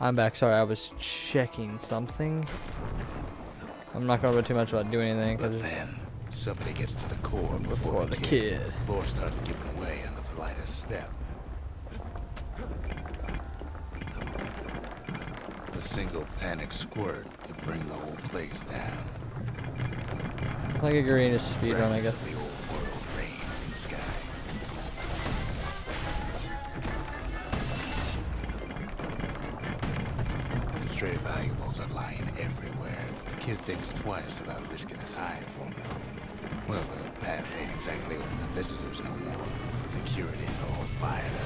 I'm back. Sorry, I was checking something. I'm not gonna worry too much about doing anything But because then somebody gets to the core before the kid. The floor starts giving way under the lightest step. A single panic squirt could bring the whole place down. like a green is speedrun, I guess. The old world rain from the sky. Stray valuables are lying everywhere. The kid thinks twice about risking his hide for them. Well, the path ain't exactly open to visitors no more. Security's all fired up.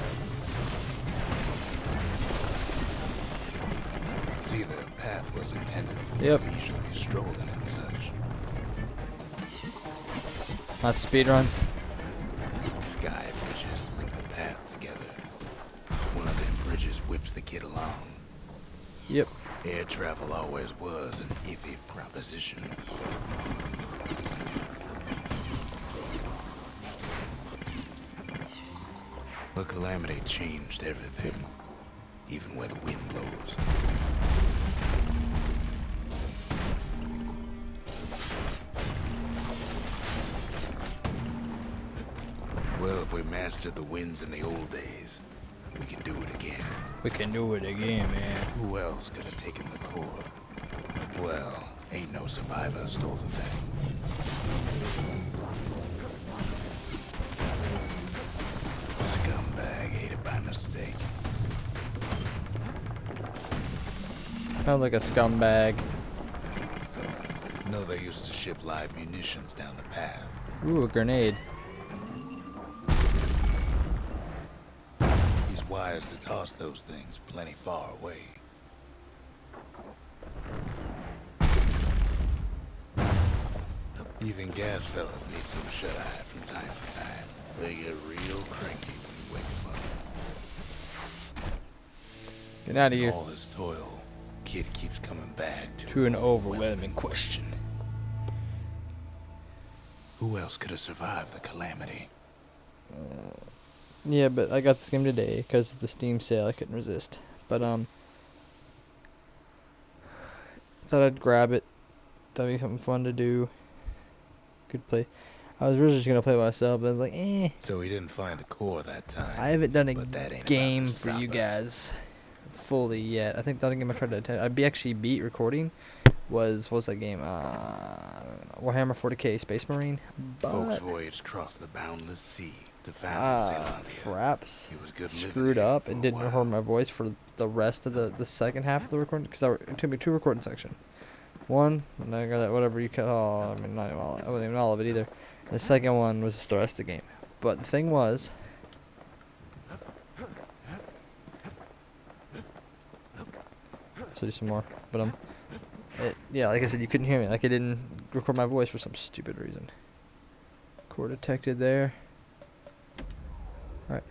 See, the path was intended for leisurely strolling and such. Not speedruns. Sky bridges link the path together. One of them bridges whips the kid along. Yep. Air travel always was an iffy proposition. The calamity changed everything, even where the wind blows. Well, if we mastered the winds in the old days, we can do it again. We can do it again, man. Who else could have taken the core? Well, ain't no survivor stole the thing. Scumbag ate it by mistake. Sounds like a scumbag. No, they used to ship live munitions down the path. Ooh, a grenade. These wires to toss those things plenty far away. Even gas fellas need some shut-eye from time to time. They get real cranky when you wake them up. Get out of here. All this toil, kid keeps coming back to an overwhelming question. Who else could have survived the calamity? Yeah, but I got this game today because of the Steam sale. I couldn't resist. But thought I'd grab it. That'd be something fun to do. Could play. I was originally just gonna play by myself, but I was like, eh. So he didn't find the core that time. I haven't done a game for stop you us. guys fully yet. I think the other game I tried to attend, actually beat recording was that game? Warhammer 40k Space Marine. But Folks voyaged across the boundless sea to found Zealandia. Perhaps It was good screwed living up and didn't record my voice for the rest of the second half of the recording because it took me 2 recording sections. One, and I got that whatever you call. I mean, not even all. I wasn't even all of it either. And the second one was just the rest of the game. But the thing was, so do some more. But yeah, like I said, you couldn't hear me. Like I didn't record my voice for some stupid reason. Core detected there. All right.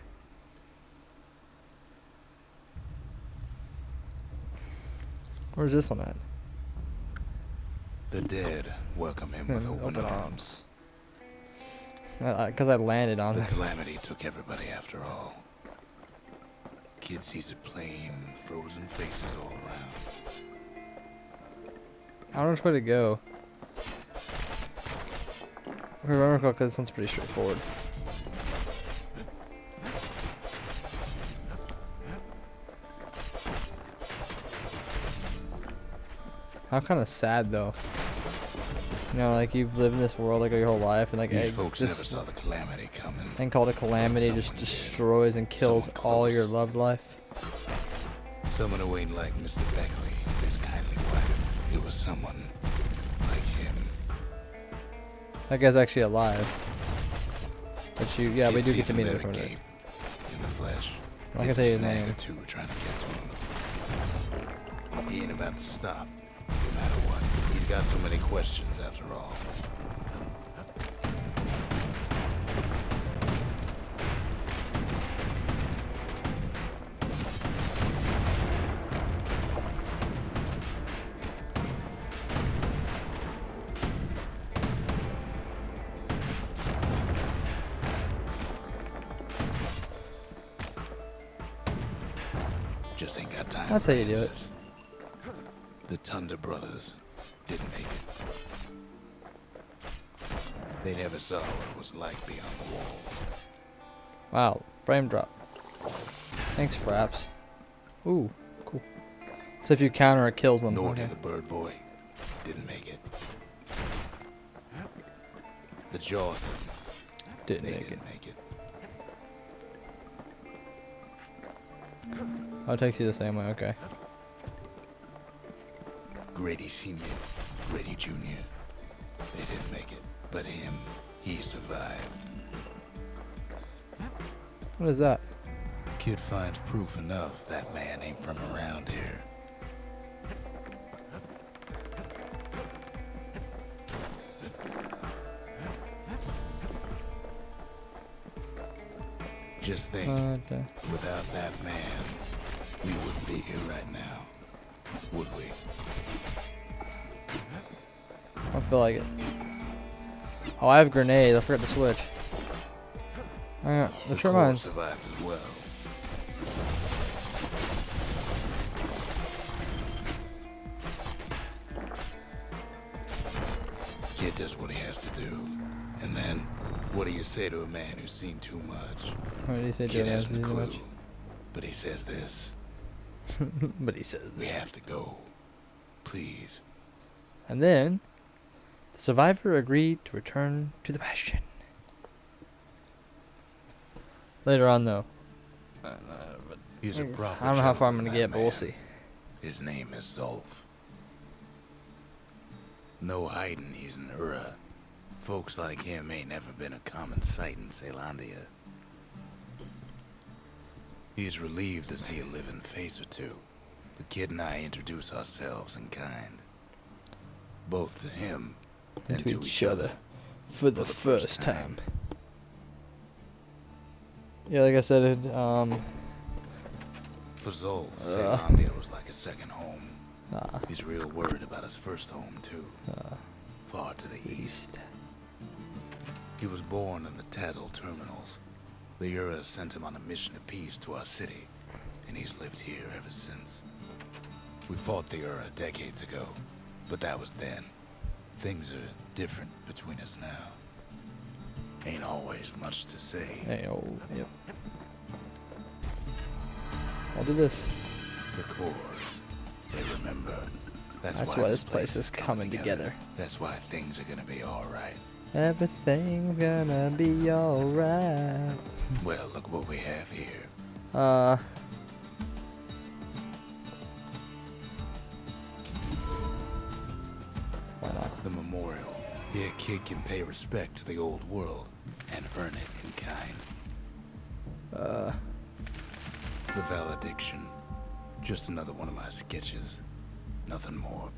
Where's this one at? The dead welcome him with open arms. Because I landed on The that. calamity took everybody after all. Kid sees it plain, frozen faces all around. I don't know which way to go. If I remember correctly, this one's pretty straightforward. How kind of sad though. You know, like you've lived in this world like your whole life, and like These folks never saw the calamity coming. Thing called a calamity just destroys and kills all your loved life. Someone who ain't like Mr. Beckley and his kindly wife. It was someone like him. That guy's actually alive. But yeah, we do get to meet him in the flesh. I can tell you his snag name. or two trying to get to him. He ain't about to stop, no matter what. He's got so many questions after all. Just ain't got time That's for how you do it. answers. The Thunder brothers didn't make it. They never saw what it was like beyond the walls. Wow, frame drop. Thanks, Fraps. Ooh, cool. So if you counter, it kills them. Nor Okay. did the bird boy. Didn't make it. The Jawsons. Didn't They make it. didn't make it. Oh, it takes you the same way. Okay. Grady Sr., Grady Jr. They didn't make it. But him, he survived. What is that? Kid finds proof enough that man ain't from around here. Just think, Okay. without that man, we wouldn't be here right now, would we? I don't feel like it. Oh, I have grenades. I forgot to switch. Alright, The the core mines. survived as well. Kid does what he has to do. And then, what do you say to a man who's seen too much? What did he say? Kid Joe hasn't a Nasty clue. much? But he says this. But he says We that. have to go. Please. And then, the survivor agreed to return to the Bastion. Later on, though. He's a I proper don't know how far I'm gentleman, gonna get, that but we'll man. see. His name is Zolf. No hiding he's an Ura. Folks like him ain't never been a common sight in Celandia. He's relieved to see a living face or two. The kid and I introduce ourselves in kind. Both to him and to each other. For the first time. Yeah, like I said, For Zolf, Celandia was like a second home. ah, He's real worried about his first home, too. Far to the east. He was born in the Tazal terminals. The Ura sent him on a mission of peace to our city, and he's lived here ever since. We fought the Ura decades ago, but that was then. Things are different between us now. Ain't always much to say. hey, oh, yep. I'll do this. The cores, they remember. That's why this place is coming together. That's why things are gonna be alright. Everything's gonna be alright. Well, look what we have here. Why not? The memorial. Here, a kid can pay respect to the old world and earn it in kind. The valediction. Just another one of my sketches. Nothing more.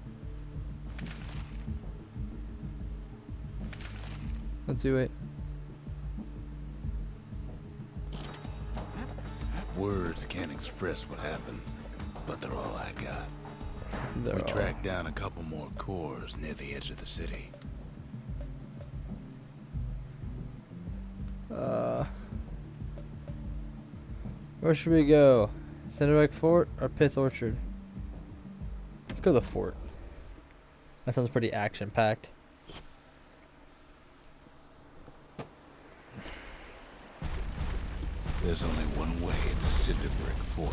Let's do it. Words can't express what happened, but they're all I got. We tracked down a couple more cores near the edge of the city. Where should we go? Centerback Fort or Pith Orchard? Let's go to the fort. That sounds pretty action-packed. There's only one way in the cinder brick fort.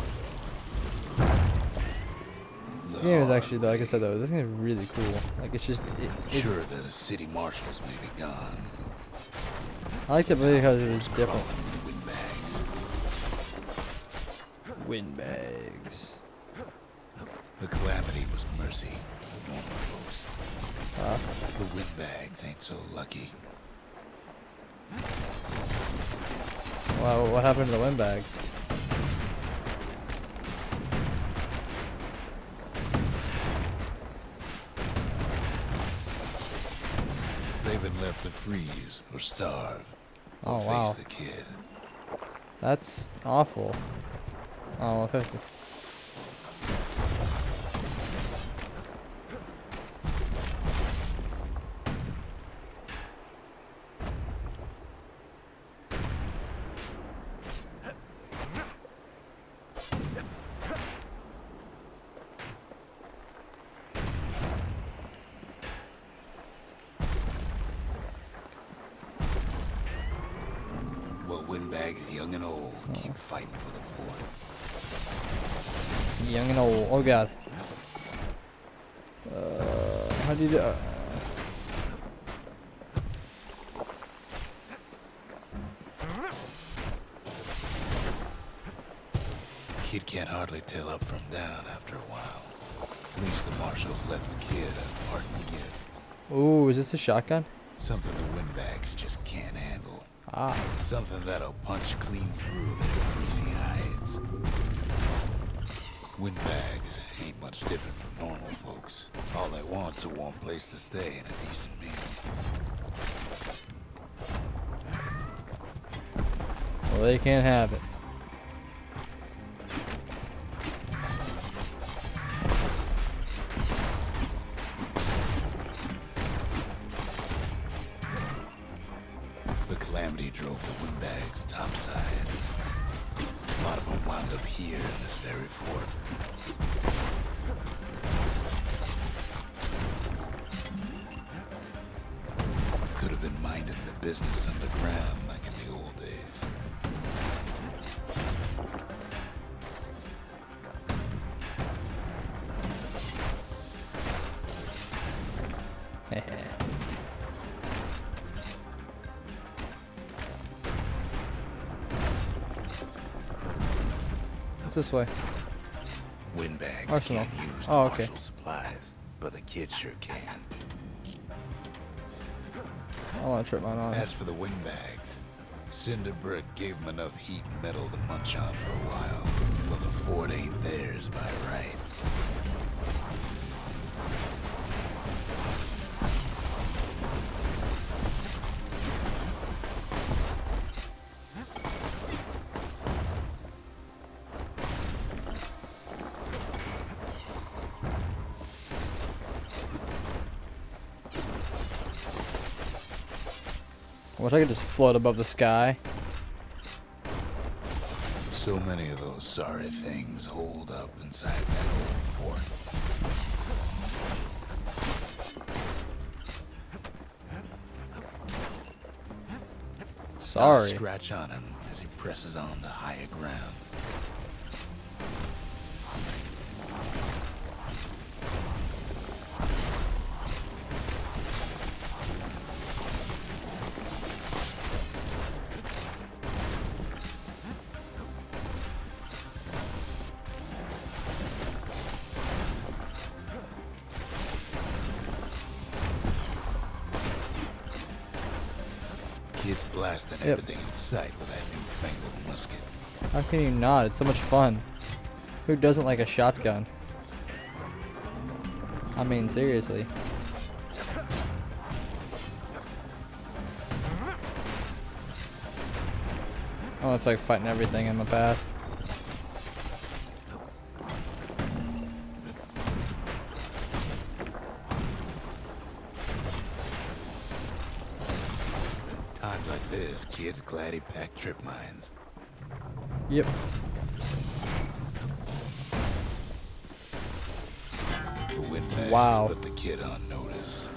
This game is actually, though, like I said, though, this game is really cool. Like, it's just, it's, Sure, the city marshals may be gone. I liked it because it was different. Crawling with windbags. Windbags. The calamity was mercy for normal folks. The windbags ain't so lucky. Wow, what happened to the windbags? They've been left to freeze or starve. Oh, Or face wow. the kid. That's awful. Oh, well, 50. windbags, young and old, keep fighting for the fort. Young and old. Oh god. How do you do? Kid can't hardly tell up from down after a while. At least the marshals left the kid a parting gift. Ooh, is this a shotgun? Something the windbags just can't handle. Ah. Something that'll punch clean through their greasy hides. Windbags ain't much different from normal folks. All they want's a warm place to stay and a decent meal. Well, they can't have it. The calamity drove the windbags topside. A lot of them wound up here in this very fort. Could have been minding the business underground like in the old days. What's this way? Windbags Arsenal. can't use the Oh, okay. marshal supplies, but the kid sure can. I want to trip mine on. As for the windbags, Cinder Brick gave them enough heat and metal to munch on for a while. But the fort ain't theirs by right. I wish I could just float above the sky. So many of those sorry things holed up inside that old fort. Sorry. Not a scratch on him as he presses on to higher ground. Kids blasting everything in sight with that newfangled musket. How can you not? It's so much fun. Who doesn't like a shotgun? I mean, seriously. Oh, it's like fighting everything in my path. Times like this, kids glad he packed trip mines. Yep. The windbags Wow. put the kid on notice.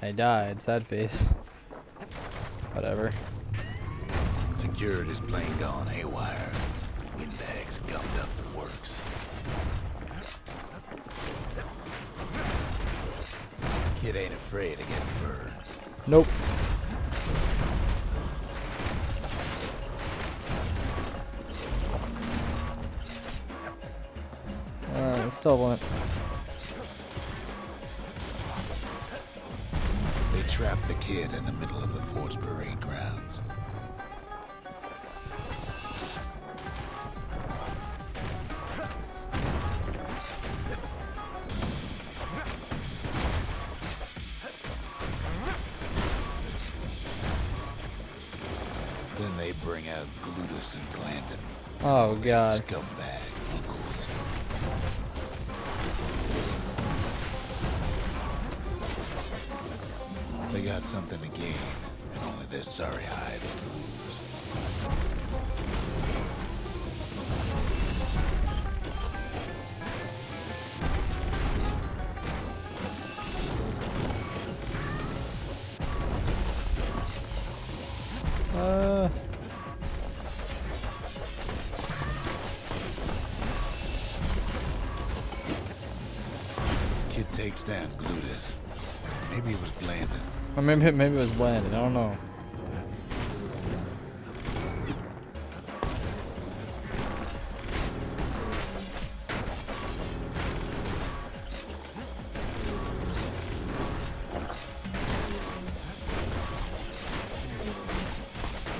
I died. Sad face. Whatever. Security's plane gone haywire. Windbags gummed up the works. Kid ain't afraid of getting burned. Nope. Alright, still want it. They trapped the kid in the middle of the fort's parade grounds. Then they bring out Glutus and Glandon. Oh god. Scumbag uncles. They got something to gain, and only their sorry hides to lose. takes down Glutus. Maybe it was Blandon. Or maybe it was Blandon. I don't know.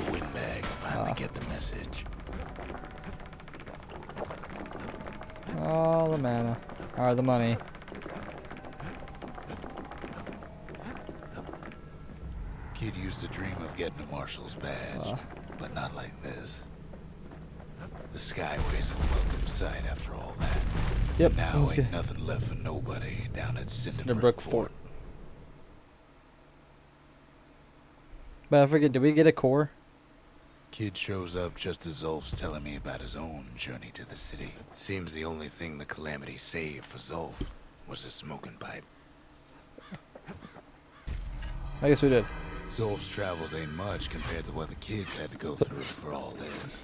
The windbags finally get the message. All the mana. Or the money. Kid used to dream of getting a marshal's badge, but not like this. The Skyway's a welcome sight after all that. Yep. Now ain't nothing left for nobody down at Cinderbrook Fort. But I forget, did we get a core? Kid shows up just as Zolf's telling me about his own journey to the city. Seems the only thing the Calamity saved for Zolf was a smoking pipe. I guess we did. Zolf's travels ain't much compared to what the kids had to go through for all this.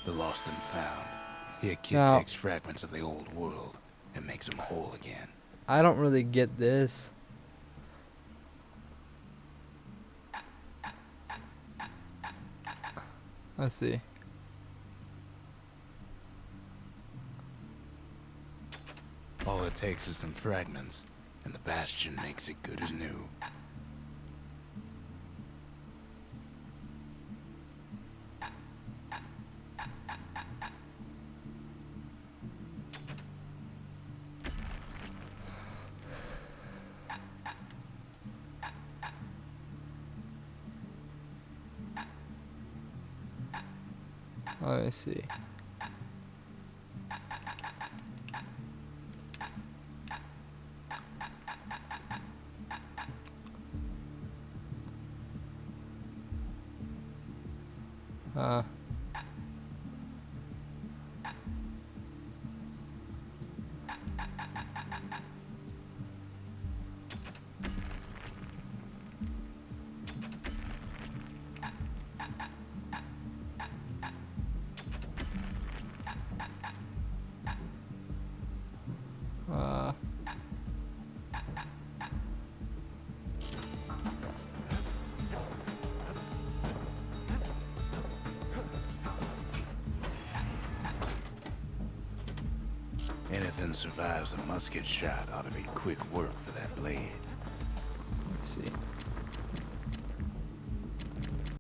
The lost and found. Here Kid takes fragments of the old world and makes them whole again. I don't really get this. Let's see. All it takes is some fragments, and the Bastion makes it good as new. I see. Anything survives a musket shot ought to be quick work for that blade. Let's see.